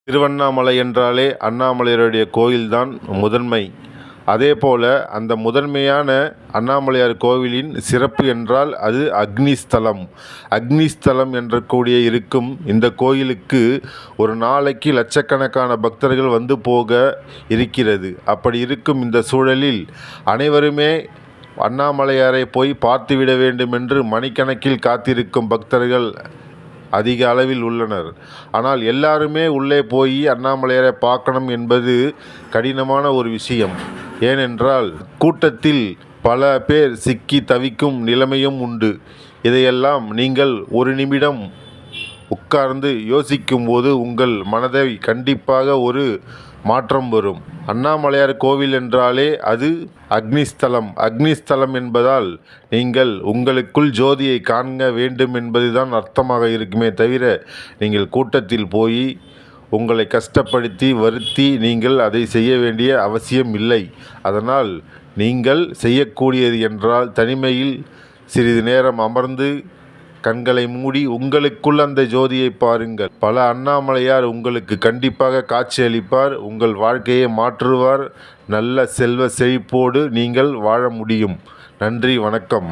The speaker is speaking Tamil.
திருவண்ணாமலை என்றாலே அண்ணாமலையாருடைய கோயில்தான் முதன்மை. அதேபோல அந்த முதன்மையான அண்ணாமலையார் கோவிலின் சிறப்பு என்றால் அது அக்னிஸ்தலம். அக்னிஸ்தலம் என்ற கூடிய இருக்கும் இந்த கோயிலுக்கு ஒரு நாளைக்கு லட்சக்கணக்கான பக்தர்கள் வந்து போக இருக்கிறது. அப்படி இருக்கும் இந்த சூழலில் அனைவருமே அண்ணாமலையாரை போய் பார்த்துவிட வேண்டும் என்று மணிக்கணக்கில் காத்திருக்கும் பக்தர்கள் அதிக அளவில் உள்ளனர். ஆனால் எல்லாருமே உள்ளே போய் அண்ணாமலையாரை பார்க்கணும் என்பது கடினமான ஒரு விஷயம். ஏனென்றால் கூட்டத்தில் பல பேர் சிக்கி தவிக்கும் நிலைமையும் உண்டு. இதையெல்லாம் நீங்கள் ஒரு நிமிடம் உட்கார்ந்து யோசிக்கும்போது உங்கள் மனதை கண்டிப்பாக ஒரு மாற்றம் வரும். அண்ணாமலையார் கோவில் என்றாலே அது அக்னிஸ்தலம். அக்னிஸ்தலம் என்பதால் நீங்கள் உங்களுக்குள் ஜோதியை காண்க வேண்டும் என்பதுதான் அர்த்தமாக இருக்குமே தவிர நீங்கள் கூட்டத்தில் போய் உங்களை கஷ்டப்படுத்தி வருத்தி நீங்கள் அதை செய்ய வேண்டிய அவசியம் இல்லை. அதனால் நீங்கள் செய்யக்கூடியது என்றால் தனிமையில் சிறிது நேரம் அமர்ந்து கண்களை மூடி உங்களுக்குள் அந்த ஜோதியை பாருங்கள். பல அண்ணாமலையார் உங்களுக்கு கண்டிப்பாக காட்சி அளிப்பார். உங்கள் வாழ்க்கையை மாற்றுவார். நல்ல செல்வ செழிப்போடு நீங்கள் வாழ முடியும். நன்றி, வணக்கம்.